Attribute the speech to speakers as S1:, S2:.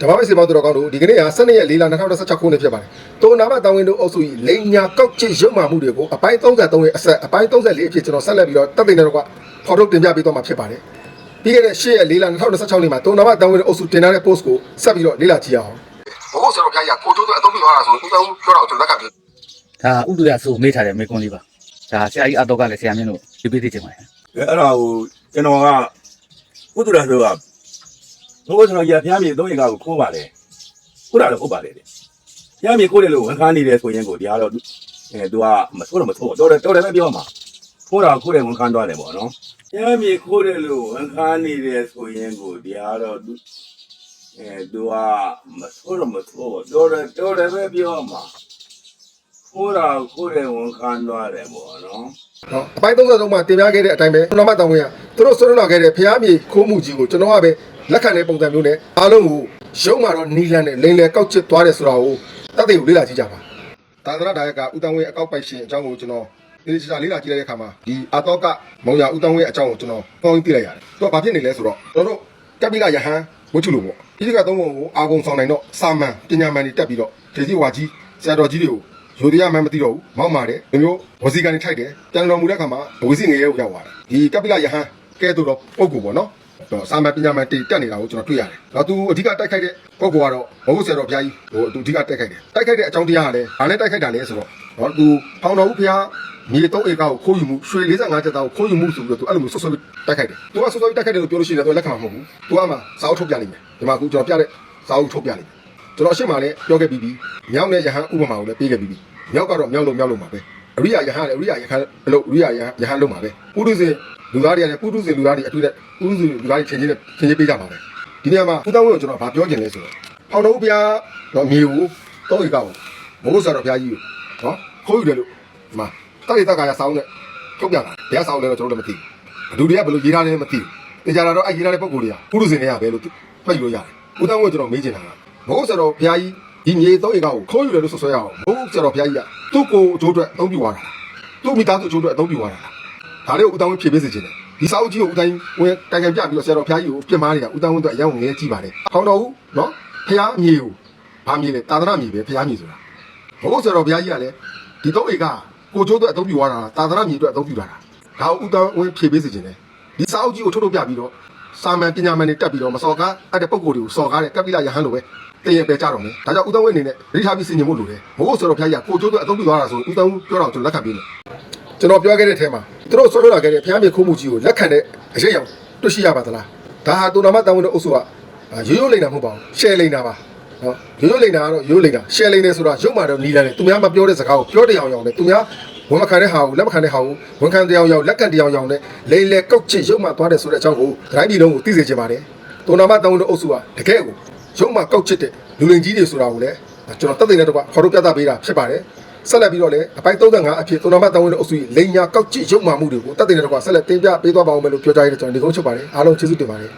S1: ဓမ္မမိတ်ဆွေပေါင်းတော်ကောင်းတို့ဒီကနေ့ဟာ12ရက်4လ2016ခုနှစ်ဖြစ်ပါတယ်။တိုနာမတောင်းဝင်တို့အုပ်စုကြီးလိန်ညာကောက်ချစ်ရုပ်မာမှုတွေကိုအပိုင်း33ရဲ့အဆက်အပိုင်း34အဖြစ်ကျွန်တော်ဆက်လက်ပြီးတော့တပ်သိနေတော့ကဖော်ထုတ်တင်ပြပေးသွားမှာဖြစ်ပါတယ်။ပြီးခဲ့တဲ့8ရက်4လ2016နေ့မှာတိုနာမတောင်းဝင်တို့အုပ်စုတင်ထားတဲ့ post ကိုဆက်ပြီးတော့လေ့လာကြည့်အောင်။ဘိုးဆရာတော်ဖျားကြီးကကိုကျိုးတို့အသုံးပြုသွားတာဆိုဦးတောင်းပြောတာကိုကျွန်တော်လက်ခံပြီ
S2: ဒါဥဒရဆိုမေးထားတယ်မေကွန်လေးပါဒါဆရာကြီးအတော့ကလည်းဆရာမြင့်တို့ပြပြသိချင်ပါတယ်
S3: အဲ့ဒါကိုကျွန်တော်ကဥဒရဆိုကဘိုးကျွန်တော်ရဖျားမြေသုံးရင်ကကိုခိုးပါလေခိုးတာလည်းဟုတ်ပါလေဖျားမြေခိုးတယ်လို့ဝန်ခံနေတယ်ဆိုရင်ကိုတရားတော့သူကမဆိုးတော့မဆိုးတော့တယ်ပဲပြောမှာခိုးတာခိုးတယ်ဝန်ခံသွားတယ်ပေါ့နော်ဖျားမြေခိုးတယ်လို့ဝန်ခံနေတယ်ဆိုရင်ကိုတရားတော့သူကမဆိုးတော့မဆိုးတော့တယ်ပဲပြောမှာခိုးတာခိုးတယ်ဝန်ခံသွားတယ်ပေါ့နော်
S1: အပိုင်း33မှာတင်ပြခဲ့တဲ့အတိုင်းပဲတိုနာမတောင်းဝင်ကသူတို့ဆွေးနွေးလာခဲ့တဲ့ဖျားမြေခိုးမှုကြီးကိုကျွန်တော်ကပဲလက်ခံတဲ့ပုံစံမျိုးနဲ့အားလုံးကိုရုံးမှာတော့နီလန်နဲ့လိန်လေကောက်ချစ်သွားတယ်ဆိုတာကိုတပ်သိကိုလေ့လာကြည့်ကြပါသာသနာဒါယကဦးတောင်းဝင်းအကောက်ပိုက်ရှင်အကြောင်းကိုကျွန်တော်ဒီချာလေ့လာကြည့်လိုက်တဲ့အခါမှာဒီအာတော့ကမုံရဦးတောင်းဝင်းအကြောင်းကိုကျွန်တော်ပေါင်းသိလိုက်ရတယ်သူကဘာဖြစ်နေလဲဆိုတော့ကျွန်တော်တို့ကပိလယဟန်ဝှချုလို့ပေါ့ဒီကသုံးပုံကိုအာဂုံဆောင်နိုင်တော့စာမန်ပညာမန်တွေတက်ပြီးတော့ဒေစီဝါကြီးဆရာတော်ကြီးတွေကိုရိုတရားမှန်းမသိတော့ဘူးမောက်မာတယ်မျိုးဝစီကန်နေထိုက်တယ်ပြန်တော်မူတဲ့အခါမှာဝစီငရေကိုရောက်သွားတယ်ဒီကပိလယဟန်ကဲတော့ပုံကူပေါ့နော်စာမပညာမန်တက်နေတာကိုကျွန်တော်တွေ့ရတယ်။နောက်သူအဓိကတိုက်ခိုက်တဲ့ပုဂ္ဂိုလ်ကတော့ဘုဟုဆရာတော်ဘုရားကြီးသူအဓိကတိုက်ခိုက်တယ်။တိုက်ခိုက်တဲ့အကြောင်းတရားကလည်းဘာနဲ့တိုက်ခိုက်တာလဲဆိုတော့သူဖောင်တော်ဦးဘုရားမြေ3ဧကကိုခိုးယူမှုရွှေ45ကျပ်သားကိုခိုးယူမှုဆိုပြီးတော့သူအဲ့လိုမျိုးဆွဆွတိုက်ခိုက်တယ်။သူကဆွဆွတိုက်ခိုက်တယ်လို့ပြောလို့ရှိရင်တော့လက်ခံမှာမဟုတ်ဘူး။သူကမှစာအုပ်ထုတ်ပြနိုင်မယ်။ဒီမှာအခုကျွန်တော်ပြတဲ့စာအုပ်ထုတ်ပြနိုင်မယ်။ကျွန်တော်အရှိမလည်းပြောခဲ့ပြီးပြီ။မြောက်နဲ့ယဟန်ဥပမာကိုလည်းပေးခဲ့ပြီးပြီ။မြောက်ကတော့မြောက်လို့မှာပဲ။အရိယာယဟန်လည်းအရိယာယဟန်လို့အရိယာယဟန်လို့မှာပဲ။ပုရိသေလူသားတွေကလည်းပုထုဇဉ်လူသားတွေအထူးတဲ့ပုထုဇဉ်လူသားတွေချင်းချင်းပေးကြပါမယ်ဒီနေရာမှာဦးတောင်းဝင်းကိုကျွန်တော်ဗာပြောချင်လဲဆိုတော့ဖောင်တော်ဦးဘုရားတော့မြေကိုတောဧကကိုဘုဟုဆရာတော်ဘုရားကြီးကိုနော်ခိုးယူတယ်လို့ဒီမှာတိုက်ရိုက်တက္ကရာဆောင်းနဲ့ထုတ်ပြတာဘုရားဆောင်းလည်းတော့ကျွန်တော်တို့လည်းမသိဘူးဘယ်သူတွေကဘယ်လိုရေးထားလဲမသိဘူးတင်ကြတာတော့အဲ့ရေးထားတဲ့ပုံကိုယ်တွေကပုထုဇဉ်တွေကပဲလို့မှတ်ယူလို့ရတယ်ဦးတောင်းဝင်းကိုကျွန်တော်မေးချင်တာကဘုဟုဆရာတော်ဘုရားကြီးဒီမြေ3ဧကကိုခိုးယူတယ်လို့ဆွဆွဲရအောင်ဘုဟုဆရာတော်ဘုရားကြီးကသူ့ကိုအကျိုးအတွက်အသုံးပြုသွားတာသူ့မိသားစုအကျိုးအတွက်အသုံးပြုသွားတာဒါလေးကိုဦးတောင်းဝင်းဖြေပေးစေချင်တယ်ဒီစာအုပ်ကြီးကိုဦးတိုင်းဝင်ကန်ပြပြီးတော့ဆရာတော်ဘုရားကြီးကိုပြင်မာနေတာဦးတောင်းဝင်းတို့အယောင်ငယ်ကြည့်ပါတယ်ခေါင်းတော်ဦးနော်ဘုရားမြေကိုဘာမြေလဲသာသနာမြေပဲဘုရားမြေဆိုတာဘုဟုဆရာတော်ဘုရားကြီးကလည်းဒီ3ဧကကိုကျိုးအတွက်အသုံးပြုသွားတာသာသနာမြေအတွက်အသုံးပြုတာဒါကိုဦးတောင်းဝင်းဖြေပေးစေချင်တယ်ဒီစာအုပ်ကြီးကိုထုတ်ပြပြီးတော့စာမန်ပညာမန်တွေတက်ပြီးတော့မစော်ကားအဲ့တဲ့ပုံကိုယ်တွေကိုစော်ကားတဲ့ကပိလယဟန်လိုပဲတည်ရင်ပဲကြတော့မယ်ဒါကြောင့်ဦးတောင်းဝင်းအနေနဲ့ရိထားပြီးစင်ញင်ဖို့လိုတယ်ဘုဟုဆရာတော်ဘုရားကြီးကကိုကျိုးအတွက်အသုံးပြုသွားတာဆိုဦးတောင်းပြောတာကိုကျွန်တော်လက်ခံပေးမယ်ကျွန်တော်ပြောခဲ့တဲ့အထဲမှာသူတို့ဆွဲထွက်လာခဲ့တဲ့ဘုရားမြေခိုးမှုကြီးကိုလက်ခံတဲ့အရေးအယံတွေ့ရှိရပါသလားဒါဟာတိုနာမတောင်းဝင်တဲ့အုပ်စုကရိုးရိုးလိန်တာမဟုတ်ပါဘူးရှယ်လိန်တာပါနော်ရိုးရိုးလိန်တာကတော့ရိုးလိန်တာရှယ်လိန်တယ်ဆိုတာရုပ်မာတော့နီးလာတယ်သူများမပြောတဲ့စကားကိုပြောတဲ့အောင်နဲ့သူများဝန်မခံတဲ့ဟာကိုလက်မခံတဲ့ဟာကိုဝန်ခံတဲ့အောင်လက်ခံတဲ့အောင်နဲ့လိန်လေကောက်ချစ်ရုပ်မာသွားတယ်ဆိုတဲ့အကြောင်းကိုတိုင်းပြည်လုံးကိုသိစေချင်ပါတယ်တိုနာမတောင်းဝင်တဲ့အုပ်စုကတကယ်ကိုရုပ်မာကောက်ချစ်တဲ့လူလိန်ကြီးတွေဆိုတာကိုလည်းကျွန်တော်တက်တဲ့တော့ခေါ်ထုတ်ပြသပေးတာဖြစ်ပါတယ်ဆက်လက်ပြီးတော့လည်းအပိုင်း35အဖြစ်တိုနာမတောင်းဝင်တဲ့အုပ်စုလိန်ညာကောက်ချစ်ရုပ်မာမှုတွေကိုတက်တဲ့တော့ဆက်လက်တင်ပြပေးသွားပါဦးမယ်လို့ပြောကြားရတဲ့ကျွန်တော်ဒီကုန်းချုပ်ပါတယ်အားလုံးကျေးဇူးတင်ပါတယ်